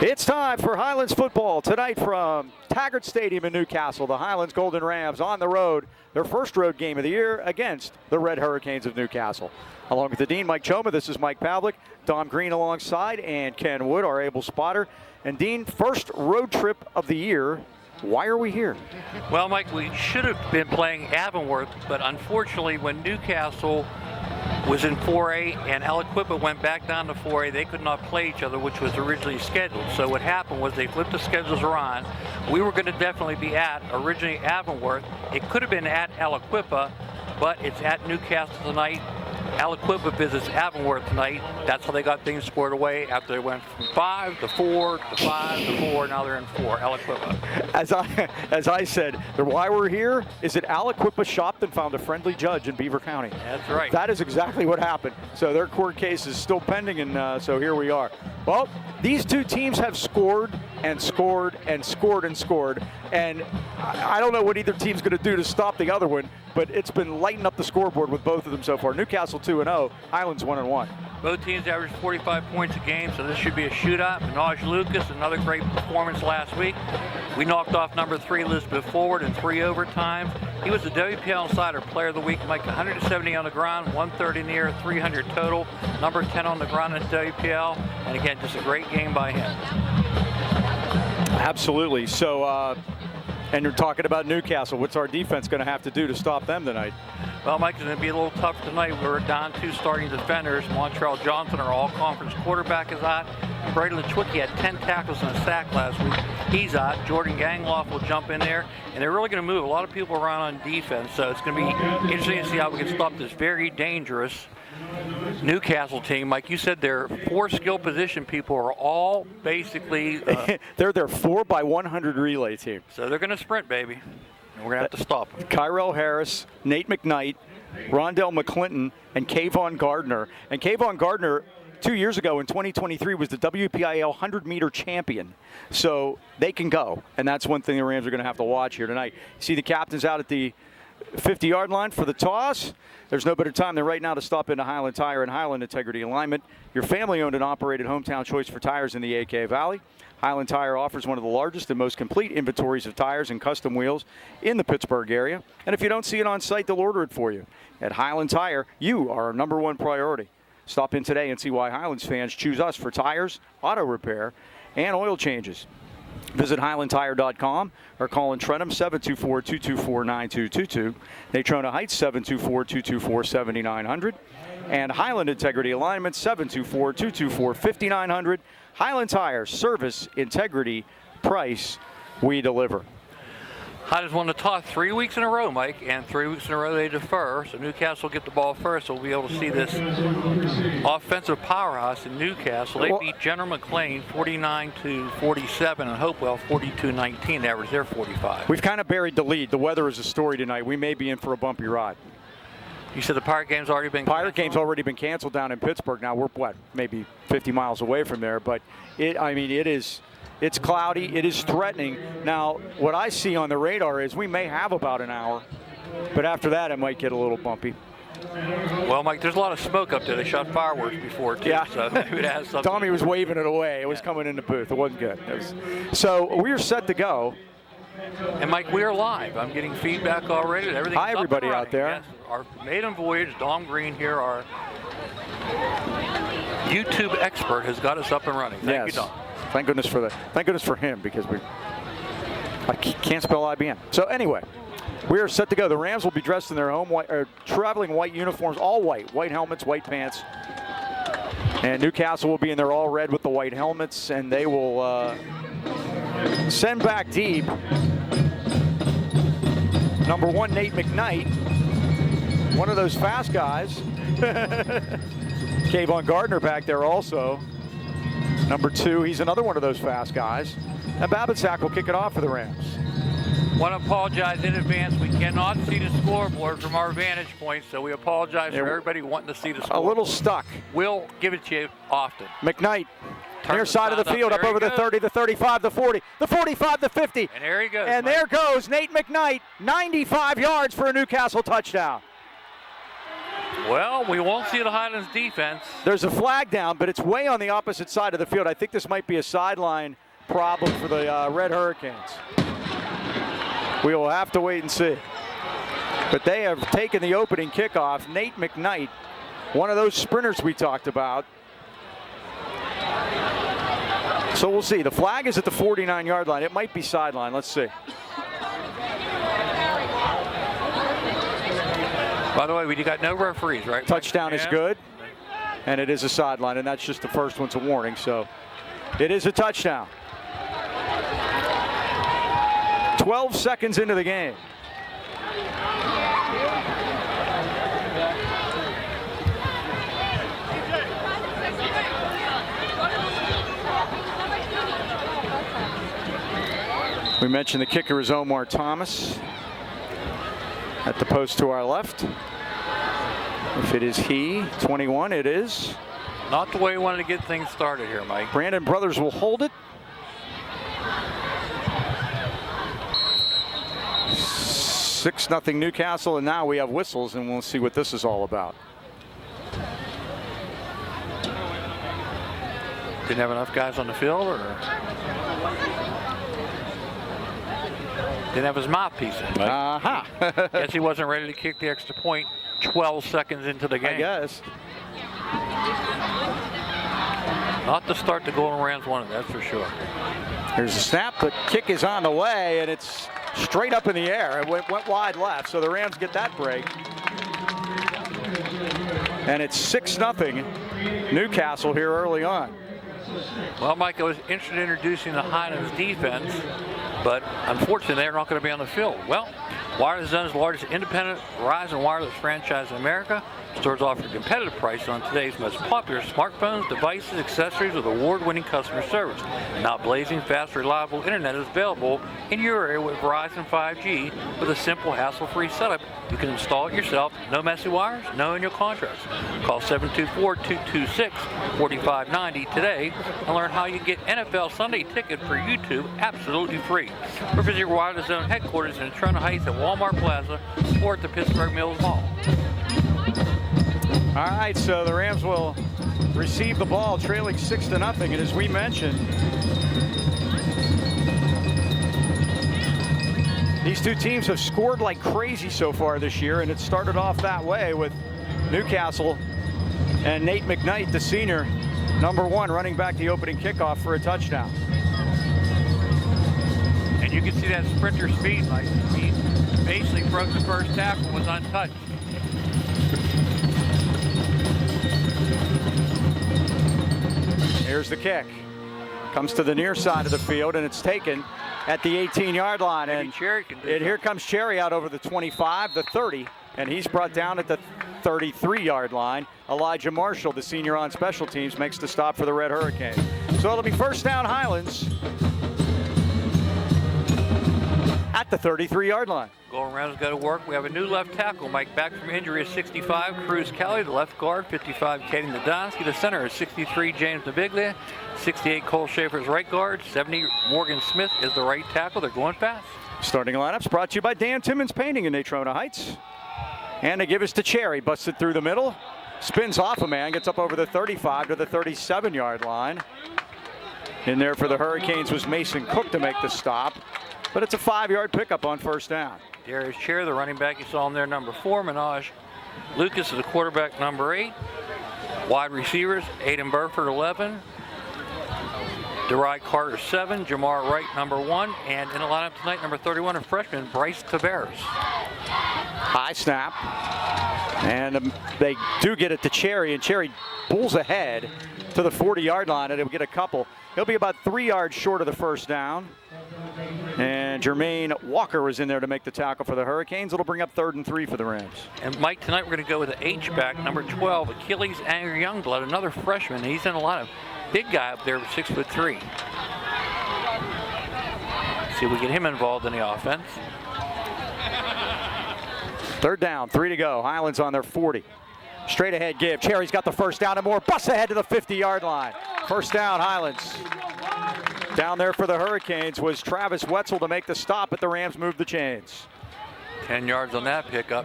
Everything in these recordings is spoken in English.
It's time for Highlands football tonight from Taggart Stadium in Newcastle. The Highlands Golden Rams on the road, their first road game of the year against the Red Hurricanes of Newcastle. Along with the Dean, Mike Choma, this is Mike Pavlik, Dom Green alongside, and Ken Wood, our able spotter. And Dean, first road trip of the year. Why are we here? Well, Mike, we should have been playing Avonworth, but unfortunately when Newcastle was in 4A and Aliquippa went back down to 4A, they could not play each other, which was originally scheduled. So what happened was they flipped the schedules around. We were going to definitely be at originally Avonworth. It could have been at Aliquippa, but it's at Newcastle tonight. Aliquippa visits Avonworth tonight. That's how they got things squared away after they went from 5 to 4 to 5 to 4. Now they're in 4, Aliquippa. As I said, why we're here is that Aliquippa shopped and found a friendly judge in Beaver County. That's right. That is exactly what happened. So their court case is still pending, and so here we are. Well, these two teams have scored and scored and scored and scored, and I don't know what either team's going to do to stop the other one, but it's been lighting up the scoreboard with both of them so far. Newcastle 2-0, Highlands 1-1. Both teams averaged 45 points a game, so this should be a shootout. Minaj Lucas, another great performance last week. We knocked off number 3, Elizabeth Forward, in 3 overtimes. He was the WPL Insider Player of the Week, Mike. 170 on the ground, 130 in the air, 300 total. Number 10 on the ground in WPL, and again, just a great game by him. Absolutely. So, and you're talking about Newcastle. What's our defense going to have to do to stop them tonight? Well, Mike, it's going to be a little tough tonight. We're down 2 starting defenders. Montreal Johnson, our all-conference quarterback, is out. Brady Lechwicki had 10 tackles and a sack last week. He's out. Jordan Gangloff will jump in there. And they're really going to move a lot of people around on defense. So it's going to be interesting to see how we can stop this very dangerous Newcastle team. Like you said, their 4 skill position people are all basically... they're their 4x100 relay team. So they're going to sprint, baby. And we're going to have to stop them. Kyrell Harris, Nate McKnight, Rondell McClinton, and Kayvon Gardner. And Kayvon Gardner, 2 years ago in 2023, was the WPIL 100-meter champion. So they can go. And that's one thing the Rams are going to have to watch here tonight. See the captains out at the 50-yard line for the toss. There's no better time than right now to stop into Highland Tire and Highland Integrity Alignment, your family-owned and operated hometown choice for tires in the AK Valley. Highland Tire offers one of the largest and most complete inventories of tires and custom wheels in the Pittsburgh area. And if you don't see it on site, they'll order it for you. At Highland Tire, you are our #1 priority. Stop in today and see why Highlands fans choose us for tires, auto repair, and oil changes. Visit HighlandTire.com or call in Trentham 724-224-9222, Natrona Heights 724-224-7900, and Highland Integrity Alignment 724-224-5900. Highland Tire, service, integrity, price, we deliver. Highlands won the toss 3 weeks in a row, Mike, and 3 weeks in a row they defer. So Newcastle will get the ball first, so we'll be able to see this offensive powerhouse in Newcastle. They beat General McLean 49-47 and Hopewell 42-19. That was their 45. We've kind of buried the lead. The weather is a story tonight. We may be in for a bumpy ride. You said the Pirate game's already been canceled? Pirate game's already been canceled down in Pittsburgh. Now we're, maybe 50 miles away from there, but it's cloudy. It is threatening. Now, what I see on the radar is we may have about an hour, but after that, it might get a little bumpy. Well, Mike, there's a lot of smoke up there. They shot fireworks before, too, yeah. So maybe it has something. Tommy was waving it away. It was coming in the booth. It wasn't good. So we're set to go. And, Mike, we are live. I'm getting feedback already. Everything's Hi, everybody out there. Yes, our maiden voyage, Dom Green here, our YouTube expert, has got us up and running. Thank you, Dom. Thank goodness for him, because I can't spell IBM. So anyway, we are set to go. The Rams will be dressed in their traveling white uniforms, all white helmets, white pants. And Newcastle will be in their all red with the white helmets, and they will send back deep. Number 1, Nate McKnight, one of those fast guys. Kayvon Gardner back there also. Number 2, he's another one of those fast guys. And Babinsack will kick it off for the Rams. Want to apologize in advance. We cannot see the scoreboard from our vantage point, so we apologize for everybody wanting to see the scoreboard. A little stuck. We'll give it to you often. McKnight, near side of the field, up over the 30, the 35, the 40, the 45, the 50. And there he goes. And there goes Nate McKnight, 95 yards for a Newcastle touchdown. Well, we won't see the Highlands defense. There's a flag down, but it's way on the opposite side of the field. I think this might be a sideline problem for the Red Hurricanes. We will have to wait and see. But they have taken the opening kickoff. Nate McKnight, one of those sprinters we talked about. So we'll see. The flag is at the 49-yard line. It might be sideline. Let's see. By the way, we got no referees, right? Touchdown is good, and it is a sideline, and that's just the first one's a warning. So it is a touchdown. 12 seconds into the game. We mentioned the kicker is Omar Thomas at the post to our left. If it is he, 21, it is. Not the way we wanted to get things started here, Mike. Brandon Brothers will hold it. 6-0 Newcastle, and now we have whistles, and we'll see what this is all about. Didn't have enough guys on the field, or didn't have his mouthpiece in. Guess he wasn't ready to kick the extra point 12 seconds into the game. I guess. Not the start the Golden Rams wanted, that's for sure. Here's the snap. The kick is on the way, and it's straight up in the air. It went wide left, so the Rams get that break. And it's 6-0 Newcastle here early on. Well, Mike, I was interested in introducing the Highlands defense, but unfortunately, they're not going to be on the field. Well, Wireless Zone's largest independent Verizon wireless franchise in America. Stores offer a competitive price on today's most popular smartphones, devices, accessories with award-winning customer service. Now, blazing fast, reliable internet is available in your area with Verizon 5G with a simple, hassle-free setup. You can install it yourself, no messy wires, no annual contracts. Call 724-226-4590 today and learn how you can get NFL Sunday Ticket for YouTube absolutely free. Or visit your Wireless Zone headquarters in Toronto Heights at Walmart Plaza or at the Pittsburgh Mills Mall. All right, so the Rams will receive the ball, trailing 6-0, and as we mentioned, these two teams have scored like crazy so far this year, and it started off that way with Newcastle and Nate McKnight, the senior, #1, running back the opening kickoff for a touchdown. And you can see that sprinter speed, Mike. He basically broke the first tackle, was untouched. Here's the kick. Comes to the near side of the field, and it's taken at the 18-yard line. Maybe And Cherry can do here comes Cherry out over the 25, the 30, and he's brought down at the 33-yard line. Elijah Marshall, the senior on special teams, makes the stop for the Red Hurricanes. So it'll be first down Highlands at the 33-yard line. Golden Rams got to work. We have a new left tackle, Mike, back from injury is 65, Cruz Kelly. The left guard, 55, Katie Nadonsky. The center is 63, James Naviglia. 68, Cole Schaefer's right guard. 70, Morgan Smith is the right tackle. They're going fast. Starting lineups brought to you by Dan Timmons Painting in Natrona Heights. And they give us to Cherry, busted through the middle. Spins off a man, gets up over the 35 to the 37-yard line. In there for the Hurricanes was Mason Cook to make the stop. But it's a 5-yard pickup on first down. Darius Cherry, the running back, you saw him there, #4. Minaj Lucas is the quarterback, #8. Wide receivers, Aiden Burford, 11. DeRai Carter, 7. Jamar Wright, #1. And in the lineup tonight, #31, a freshman, Bryce Tavares. High snap. And they do get it to Cherry, and Cherry pulls ahead to the 40-yard line, and he'll get a couple. He'll be about 3 yards short of the first down. And Jermaine Walker was in there to make the tackle for the Hurricanes. It'll bring up 3rd and 3 for the Rams. And Mike, tonight we're going to go with the H-back, #12, Achilles Anger Youngblood, another freshman. He's in a lot of big guy up there with 6'3". See if we get him involved in the offense. 3rd down, 3 to go. Highlands on their 40. Straight ahead give. Cherry's got the first down and more. Busts ahead to the 50-yard line. First down, Highlands. Down there for the Hurricanes was Travis Wetzel to make the stop, but the Rams moved the chains. 10 yards on that pickup.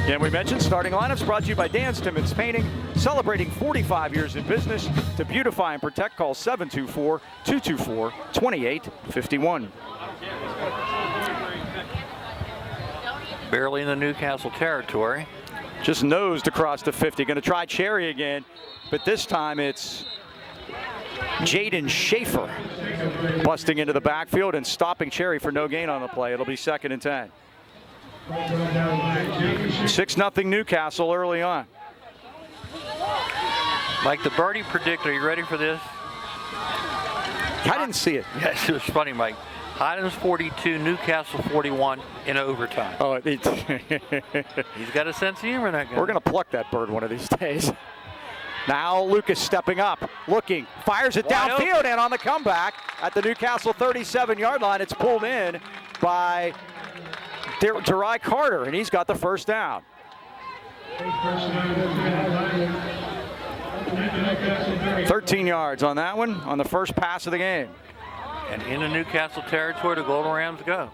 And we mentioned starting lineups brought to you by Dan Timmons Painting, celebrating 45 years in business. To beautify and protect, call 724-224-2851. Barely in the Newcastle territory. Just nosed across the 50. Going to try Cherry again, but this time it's Jaden Schaefer busting into the backfield and stopping Cherry for no gain on the play. It'll be 2nd and 10. 6-0 Newcastle early on. Mike, the birdie predictor, are you ready for this? I didn't see it. Yes, it was funny, Mike. Highlands 42, Newcastle 41 in overtime. Oh, He's got a sense of humor, that guy. We're going to pluck that bird one of these days. Now Lucas stepping up, looking, fires it Wide downfield, open. and on the comeback at the Newcastle 37-yard line, it's pulled in by Derai Carter, and he's got the first down. 13 yards on that one, on the first pass of the game. And into Newcastle territory, the Golden Rams go.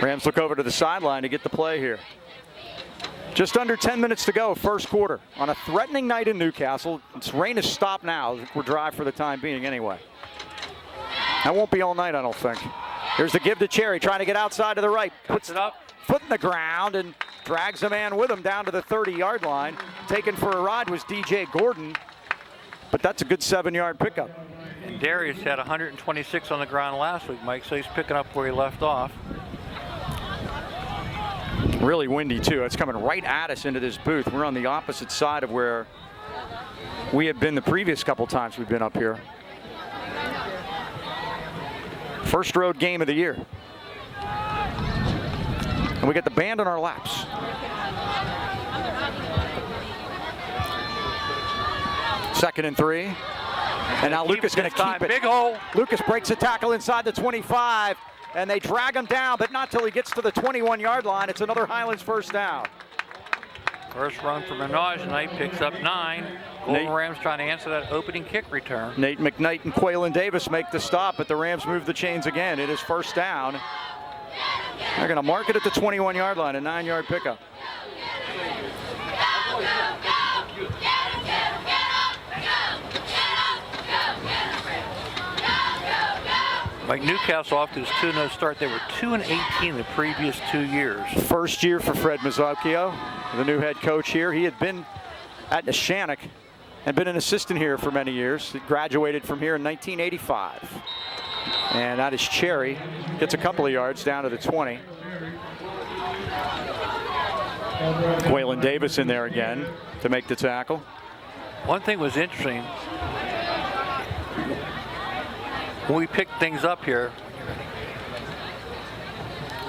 Rams look over to the sideline to get the play here. Just under 10 minutes to go, first quarter. On a threatening night in Newcastle. Rain has stopped now. We're dry for the time being anyway. That won't be all night, I don't think. Here's the give to Cherry, trying to get outside to the right. Puts it up. Foot in the ground and drags a man with him down to the 30-yard line. Taken for a ride was DJ Gordon, but that's a good 7-yard pickup. And Darius had 126 on the ground last week, Mike, so he's picking up where he left off. Really windy, too. It's coming right at us into this booth. We're on the opposite side of where we have been the previous couple times we've been up here. First road game of the year. And we get the band on our laps. Second and 3. And now Lucas going to keep it. Big hole. Lucas breaks a tackle inside the 25. And they drag him down, but not till he gets to the 21-yard line. It's another Highlands first down. First run for Minaj tonight, picks up 9. Golden Rams trying to answer that opening kick return. Nate McKnight and Quaylen Davis make the stop, but the Rams move the chains again. It is first down. They're going to mark it at the 21-yard line, a 9-yard pickup. Like Newcastle off to his 2-0 start, they were 2-18 the previous 2 years. First year for Fred Mazzocchio, the new head coach here. He had been at Neshannock and been an assistant here for many years. He graduated from here in 1985. And that is Cherry. Gets a couple of yards down to the 20. Quaylen Davis in there again to make the tackle. One thing was interesting. When we picked things up here,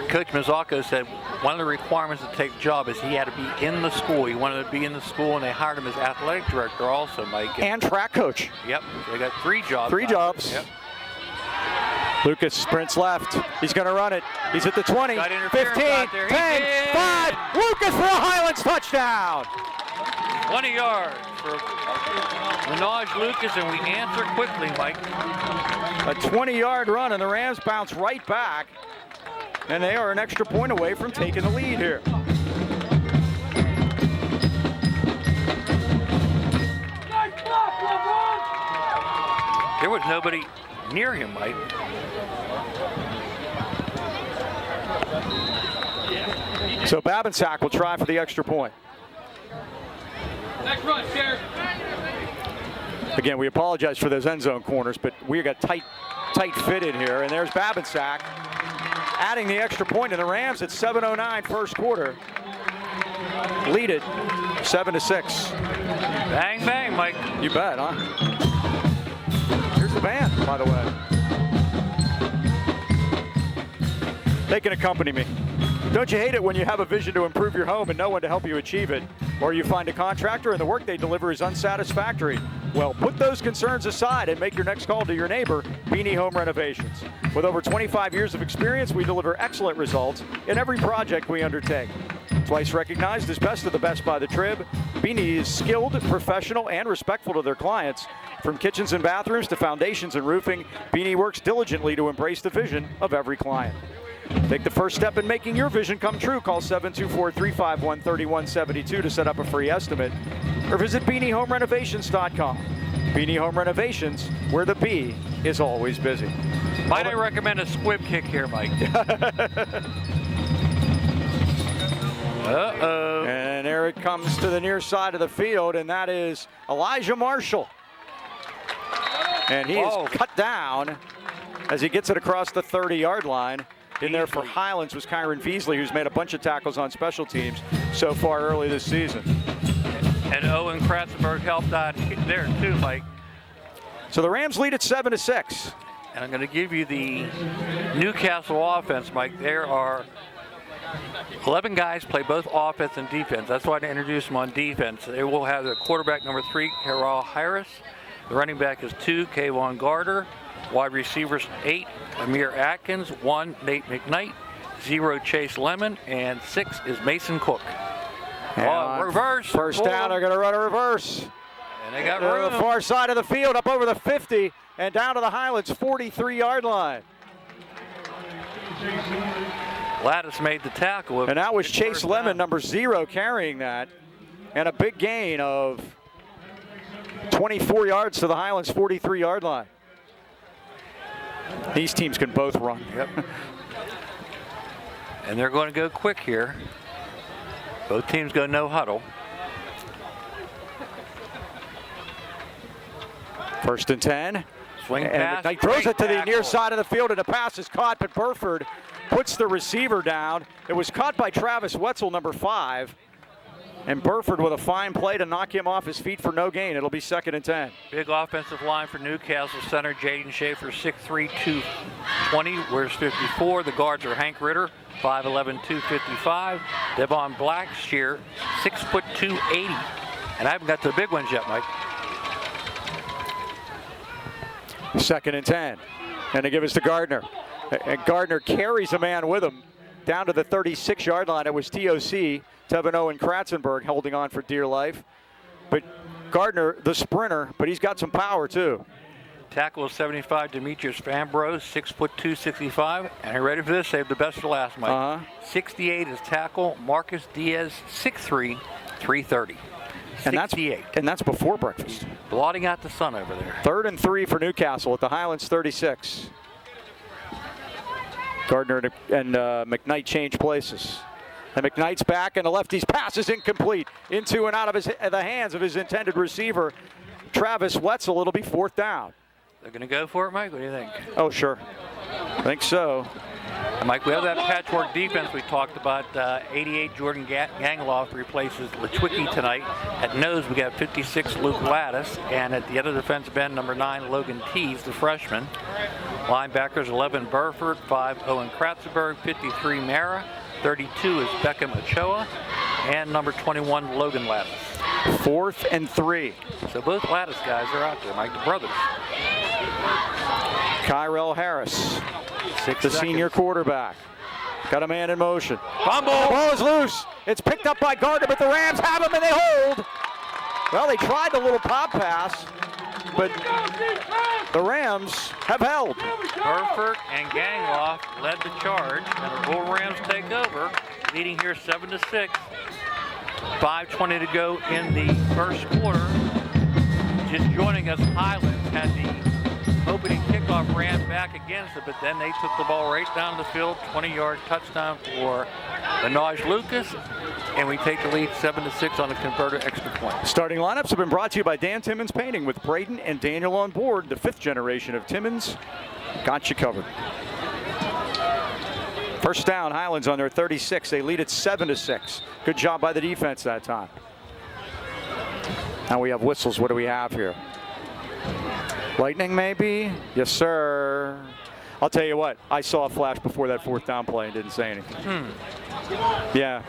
Coach Mazzocco said one of the requirements to take a job is he had to be in the school. He wanted to be in the school, and they hired him as athletic director also, Mike. And track coach. Yep, so they got 3 jobs. 3 jobs. Yep. Lucas sprints left. He's going to run it. He's at the 20, 15, 10, 5. Lucas for a Highlands touchdown. 20 yards for Minaj Lucas, and we answer quickly, Mike. A 20-yard run, and the Rams bounce right back. And they are an extra point away from taking the lead here. There was nobody near him, Mike. So Babinsack will try for the extra point. Next run, Sheriff. Again, we apologize for those end zone corners, but we got tight fit in here. And there's Babinsack adding the extra point to the Rams at 7:09 first quarter. Lead it 7-6. Bang, bang, Mike. You bet, huh? Here's the band, by the way. They can accompany me. Don't you hate it when you have a vision to improve your home and no one to help you achieve it? Or you find a contractor and the work they deliver is unsatisfactory? Well, put those concerns aside and make your next call to your neighbor, Beanie Home Renovations. With over 25 years of experience, we deliver excellent results in every project we undertake. Twice recognized as best of the best by the Trib, Beanie is skilled, professional, and respectful to their clients. From kitchens and bathrooms to foundations and roofing, Beanie works diligently to embrace the vision of every client. Take the first step in making your vision come true. Call 724-351-3172 to set up a free estimate, or visit BeanieHomeRenovations.com. Beanie Home Renovations, where the bee is always busy. Might I recommend a squib kick here, Mike? Uh-oh. And there it comes to the near side of the field, and that is Elijah Marshall. And he is cut down as he gets it across the 30-yard line. In there for Highlands was Kyron Feasley, who's made a bunch of tackles on special teams so far early this season. And Owen Kratzenberg helped out there too, Mike. So the Rams lead at 7-6. And I'm going to give you the Newcastle offense, Mike. There are 11 guys play both offense and defense. That's why I introduced them on defense. They will have the quarterback number 3, Carol Harris. The running back is 2, Kayvon Gardner. Wide receivers 8, Amir Atkins. 1, Nate McKnight. 0, Chase Lemon. And 6 is Mason Cook. Reverse. First down, they're going to run a reverse. And they got room. The far side of the field, up over the 50, and down to the Highlands 43-yard line. Lattice made the tackle. And that was Chase Lemon, number 0, carrying that. And a big gain of 24 yards to the Highlands 43-yard line. These teams can both run. Yep. And they're going to go quick here. Both teams go no huddle. First and 10. Swing and pass. McKnight throws it to the near tackle. side of the field, and the pass is caught, but Burford puts the receiver down. It was caught by Travis Wetzel, number 5. And Burford with a fine play to knock him off his feet for no gain. It'll be 2nd and 10. Big offensive line for Newcastle. Center Jaden Schaefer, 6'3", 220. Wears 54. The guards are Hank Ritter, 5'11", 255. Devon Blackshear, 6'2", 280. And I haven't got to the big ones yet, Mike. 2nd and 10. And they give us to Gardner. And Gardner carries a man with him down to the 36-yard line. It was TOC, Tevin Owen Kratzenberg, holding on for dear life. But Gardner, the sprinter, but he's got some power too. Tackle is 75, Demetrius Fambro, 6'2", 265. And are you ready for this? Save the best for last, Mike. 68 is tackle, Marcus Diaz, 6'3", 330. And 68. That's before breakfast. Blotting out the sun over there. 3rd and 3 for Newcastle at the Highlands 36. Gardner and McKnight change places. And McKnight's back, and the lefty's pass is incomplete. Into and out of the hands of his intended receiver, Travis Wetzel. It'll be 4th down. They're going to go for it, Mike? What do you think? Oh, sure. I think so. And Mike, we have that patchwork defense we talked about. 88 Jordan Gangloff replaces Lechwicki tonight. At nose, we got 56 Luke Lattice. And at the other defensive end, number 9 Logan Tees, the freshman. Linebackers 11 Burford, 5 Owen Kratzenberg, 53 Mara, 32 is Beckham Ochoa, and number 21 Logan Lattice. 4th and 3. So both Lattice guys are out there, Mike, the brothers. Kyrell Harris, 6 the seconds. senior quarterback. Got a man in motion. Fumble! The ball is loose. It's picked up by Gardner, but the Rams have him and they hold. Well, they tried the little pop pass, but the Rams have held. Burford and Gangloff led the charge, and the Bull Rams take over, leading here 7-6. 5:20 to go in the first quarter. Just joining us, Highlands had the opening kickoff, ran back against it, but then they took the ball right down the field. 20-yard touchdown for Minaj Lucas, and we take the lead 7-6 on a converted extra point. Starting lineups have been brought to you by Dan Timmons Painting. With Braden and Daniel on board, the 5th generation of Timmons got you covered. First down, Highlands on their 36. They lead at 7-6. Good job by the defense that time. Now we have whistles. What do we have here? Lightning, maybe? Yes, sir. I'll tell you what. I saw a flash before that 4th down play and didn't say anything. Yeah.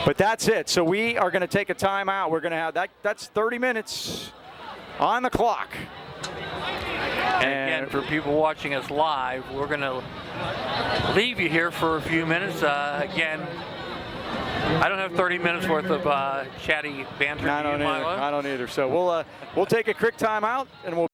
But that's it. So we are going to take a timeout. We're going to have that. That's 30 minutes on the clock. And again, for people watching us live, we're going to leave you here for a few minutes. Again, I don't have 30 minutes worth of chatty banter. I don't Do you, either. Milo? I don't either. So we'll take a quick time out, and we'll